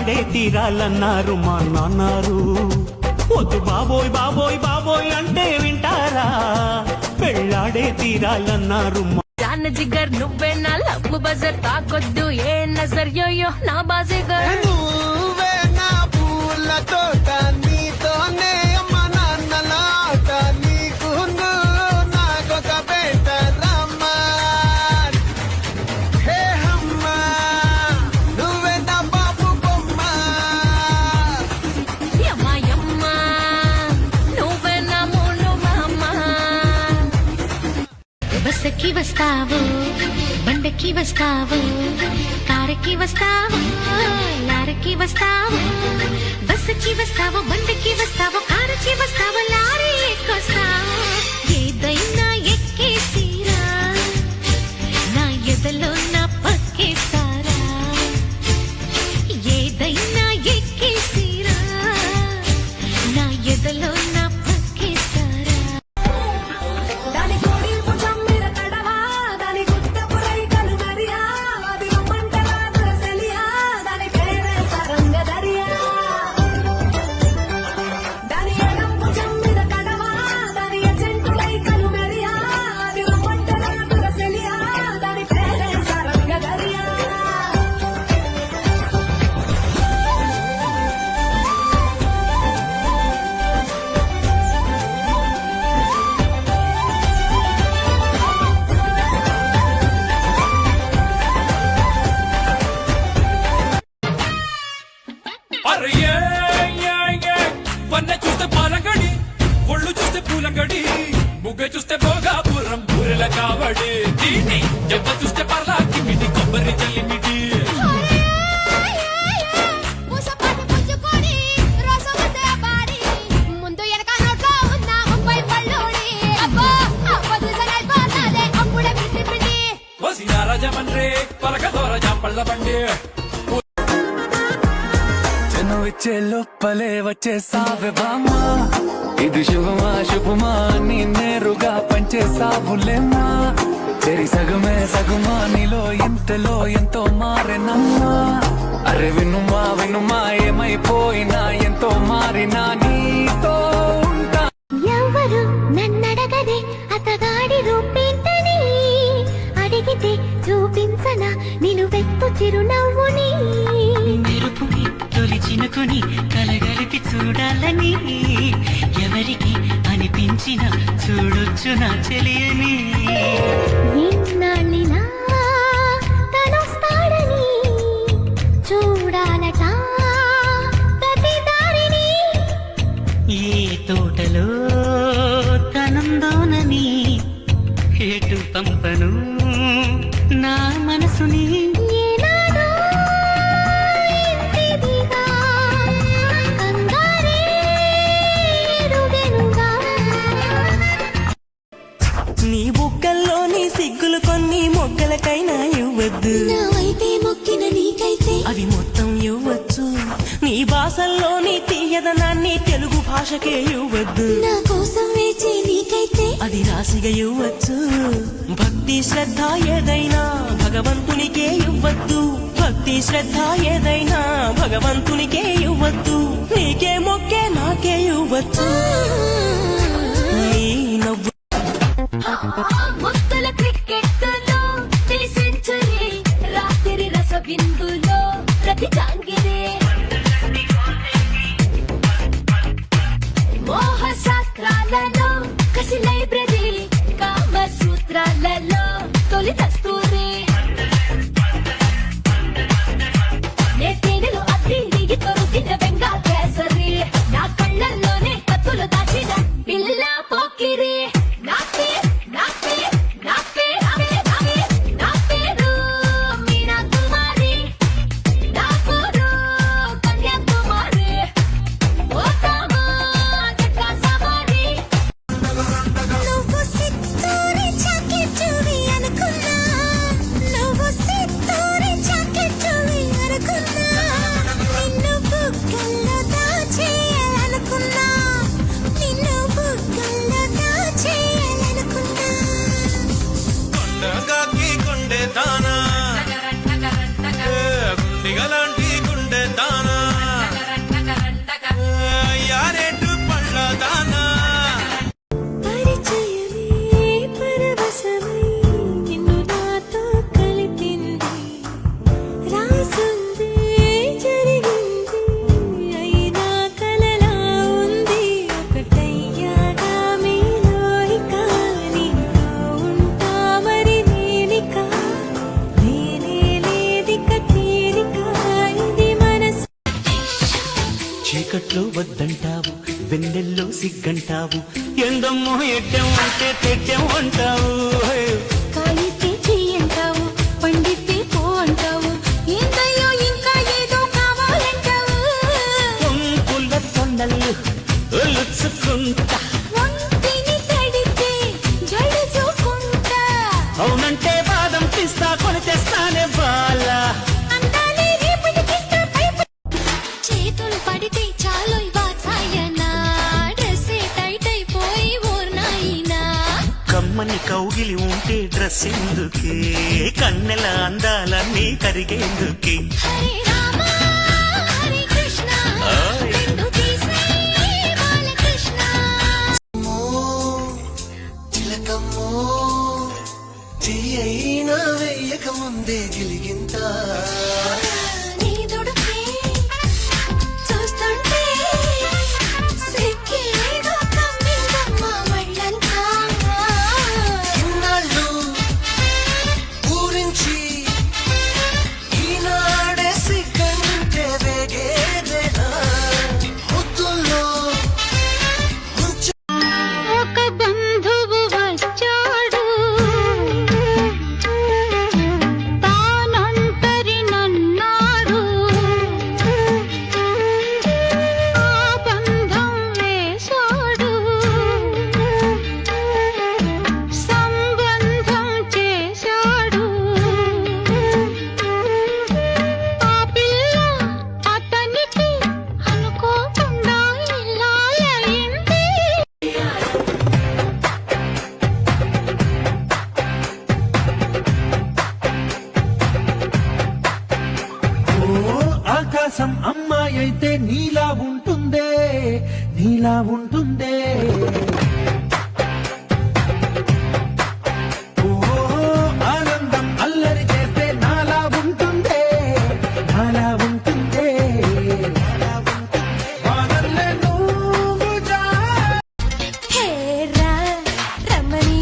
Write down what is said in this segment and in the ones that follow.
పెళ్ళాడే తీరాలన్నారు మా నాన్నారు. వద్దు బాబోయ్ బాబోయ్ బాబోయ్ అంటే వింటారా, పెళ్ళాడే తీరాలన్నారు. జాన్ జిగర్ నువ్వే నా లవ్ బజర్, తాకొద్దు ఏ నజర్ యోయో నా బాజిగర్. నువ్వే నా పూల తోట, నీతోనే అమ్మ నాన్నల ఆట, నీకు నాకొక బేట రమ్మ. హే అమ్మ నువ్వే నా బాబు బొమ్మ. యమ్మ యమ్మ నువ్వే నా మూలు మామ. బస్సుకి వస్తావు, బండకి వస్తావు, కారుకి వస్తావు, లారీకి వస్తావు. బస్సుకి వస్తావు, బండకి వస్తావు, కారుకి వస్తావు, లారీ ఎక్కొస్తావు. ఏదైనా ఎక్కేసిరా, నా ఎదలో నా పక్కేస్తారా. ఏదైనా ఎక్కేసిరా, నా ఎదలో నా పక్కేస్తారా. దాని కోడి భుజం మీద తడవా, దాని గుత్తపురై కలుమరియా, అది రమ్మంటలా దురసెలియా, దాని పేరే సరంగదరియా. దాని ఎడం భుజం మీద తడవా, దాని ఎజెంటులై కలుమరియా, అది రమ్మంటలా దురసెలియా, దాని పేరే సరంగదరియా. అరే వన్న చూస్తే పాలంగడి, ఒళ్ళు చూస్తే పూలంగడి, ముగ్గ చూస్తే భోగాపురం బూరెల కావడి, దీని జబ్బ చూస్తే పర్లాకి మిడి కొబ్బరి జల్లిమిడి. పూసపాటి పుచ్చుకొని రసముద్ద బారి, ముందు వెనక నోట్లో ఉన్న ముంబై పళ్ళోడి. అబ్బో అబ్బదు సరైపోతాదే అప్పుడే పిండి పిండి. ఓసి రాజమన్రే పలక దోర జాంపళ్ళ బండి. జనం ఇచ్చే లోపలే వచ్చేసావే బామ్మ, ఇది శుభమా శుభమా నీ నేరుగా పంచేసావులేమ్మా. చెరి సగమే సగుమా నీలో ఇంతలో ఎంతో మారేనమ్మా. అరే వినుమా వినుమా ఏమైపోయినా ఎంతో మారినా నీతో ఉంటా. ఎవరు నన్నడగదే అతగాడి రూపేంటని, అడిగితే చూపించనా నిన్ను వెత్తు చిరునవ్వుని. మెరుపుని తొలి చినుకుని కలగలిపి చూడాలని, ఎవరికి అనిపించిన చూడొచ్చు నా చెలియని. ఎన్నాళ్ళినా తనొస్తాడని చూడాలట ప్రతి దారిని. ఏ తోటలో తనందోనని ఎటు పంపను నా మనసుని. ఏనాడో ఇంతిదిగా కంగారే ఎరుగెనుగా. నీ బుగ్గల్లోని సిగ్గులు కొన్ని మొగ్గలకైనా ఇవ్వద్దు, నా వైపే మొక్కిన నీకైతే అవి మొత్తం ఇవ్వచ్చు. నీ భాషల్లోని తీయదనాన్ని తెలుగు భాషకే ఇవ్వద్దు, నా కోసం వేచే నీకైతే అది రాశిగా ఇవ్వచ్చు. భక్తి శ్రద్ధ ఏదైనా భగవంతునికే ఇవ్వద్దు, భక్తి శ్రద్ధ ఏదైనా భగవంతునికే ఇవ్వద్దు. నీకే మొక్కే నాకే ఇవ్వచ్చు. నీ నవ్వు ముద్దల క్రికెట్లో సెంచరీ, రాత్రి రస బిందులో ప్రతి జాంగిరే. మోహ శాస్త్రాలలో కసి లైబ్రరీ, కామ సూత్రాలలో తొలి దస్తూరి. నేతేనెలు అద్దీ దిగి తొరుగిన బెంగా కేసరి, నా కళ్ళల్లోనే కత్తులు దాచిన పిల్ల పోకిరి. నాకే నాకే చీకట్లో వద్దంటావు, వెన్నెల్లో సిగ్గంటావు, ఎందమ్మో ఎడ్డం అంటే తెడ్డం అంటావు. కాలిస్తే చెయ్యంటావు, పండిస్తే పో అంటావు, ఏందయ్యో ఇంకా ఏదో కావాలంటావు. పొంపుల తొండలు లుచ్చుకుంటా, ఒంటిని తడితే జడుచుకుంటా, అవునంటే బాదం పిస్తా కొని తెస్తానే బాలా. అందాలే రేపటికిస్తా పైపు. చేతులు పడితే చాలు వాచాయనా డ్రెస్సే టైట్ అయిపోయి ఊర్నాయినా. కమ్మని కౌగిలి ఉంటే డ్రెస్ ఎందుకే, కన్నెల అందాలన్నీ కరిగేందుకే. హరే రామ హరే కృష్ణ రెండు తీసే బాలకృష్ణ. చిలకమ్మో చెయ్యైనా వెయ్యక ముందే గిలిగింత నీ దుడుకే చూస్తుంటే సిక్కేదో కమ్మిందమ్మ మళ్ళంతా. ఇన్నాళ్ళు ఊరించి ఈనాడే సిగ్గంటే వేగేదేనా ముద్దుల్లో ముంచె ఒక బంధువు వచ్చాడు, తానొంటరి నన్నాడు, ఆ బంధం వేశాడు, సంబంధం చేశాడు. ఆ పిల్ల అతనికి అనుకోకుండా ఇలా అయింది. ఆకాశం అమ్మాయి అయితే నీలా ఉంటుందే, నీలా ఉంటుందే. ఓ ఆనందం అల్లరి చేస్తే నాలా ఉంటుందే, నాలా ఉంటుందే. వానల్లే నువ్వు జా హే రా రమ్మని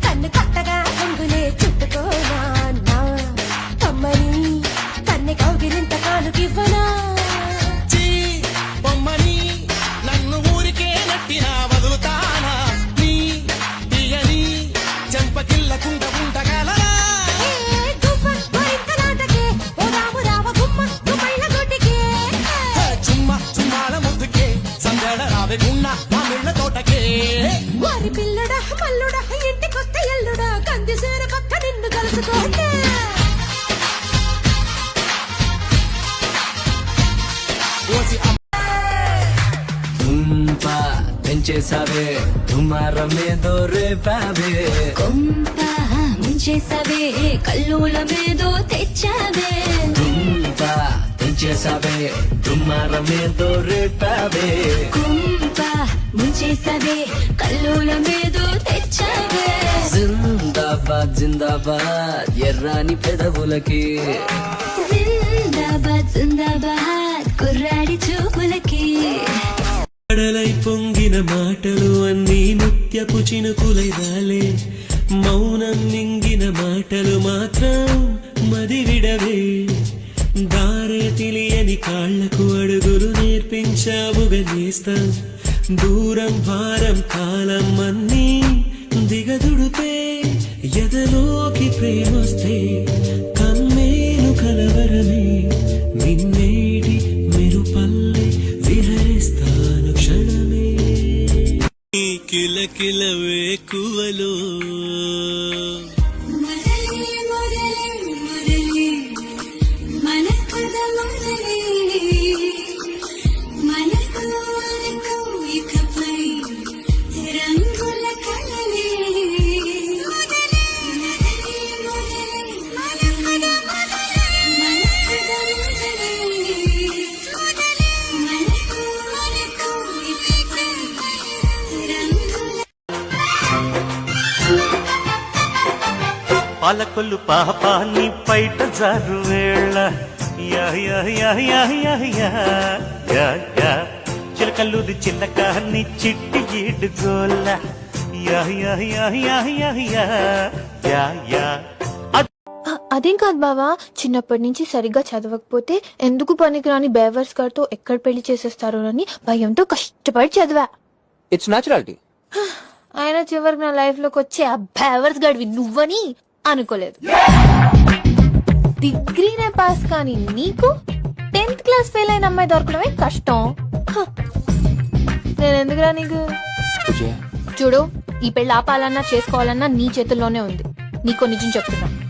కన్ను కొత్తగా రంగులే చుట్టుకోనా నా కమ్మని కన్నె కౌగిలింత కాలుకివ్వనా. బొమ్మని నన్ను ఊరికే నట్టినా వదులుతానా నీ తీయని చెంపకిల్లకుండ ఉండగలరా. ఏ గువ్వ గోరింక నాటకే ఓ రాము రావ గుమ్మ గుమ్మైల గొడ్డికే. చుమ్మ చుమ్మాల ముద్దుకే సందడ రావే గున్న మామిళ్ళ తోటకే. వారి పిల్లడా మల్లుడా ఇంటికొస్తే ఎల్లుడా కందిసేర పక్క నిన్ను కలుసుకోండి. ఓసి తుంప పెంచేసావే, తుమారమేదో రేపావే. కొంప ముంచేసావే, కల్లుల మీదో తెచ్చావే. తుంప పెంచేసావే, తుమారమేదో రేపావే. కొంప ముంచేసావే, కల్లుల మీదో తెచ్చావే. జిందాబాద్ జిందాబాద్ ఎర్రాని పెదవులకి, జిందాబాద్ జిందాబాద్ కుర్రాడి చూపులకి. కడలై పొంగిన మాటలు అన్నీ ముత్యపు చినుకులై రాలే, మౌనం మింగిన మాటలు మాత్రం మది విడవే. దారే తెలియని కాళ్లకు అడుగులు నేర్పించావుగా నేస్తం, దూరం భారం కాలం అన్నీ దిగదుడుపే. ఎదలోకి ప్రేమొస్తే కమ్మేను కలవరమే, నిన్నేటి మెరుపల్లె విహరిస్తాను క్షణమే. కిలకిల వేకువలో పాలకొల్లు పాపాన్ని పైట జారు వేళ, యా యా యా యా యా యా యా యా. చిలకల్లూరి చిల్లకాన్ని చిట్టి ఈడు గోల, యా యా యా యా యా యా యా యా. అదేం కాదు బావా, చిన్నప్పటి నుంచి సరిగ్గా చదవకపోతే ఎందుకు పనికిరాని బేవర్స్ గారితో ఎక్కడ పెళ్లి చేసేస్తారోనని భయంతో కష్టపడి చదివా. It's naturality. ఆయన చివరికి నా లైఫ్ లోకి వచ్చే ఆ బేవర్స్ గాడివి నువ్వని అనుకోలేదు. డిగ్రీనే పాస్ కానీ నీకు 10th క్లాస్ ఫెయిల్ అయిన అమ్మాయి దొరకడమే కష్టం. హ. నేను ఎందుకురా నీకు? చూడు, ఈ పెళ్లి ఆపాలన్నా చేసుకోవాలన్నా నీ చేతుల్లోనే ఉంది. నీకో నిజం చెప్తున్నా,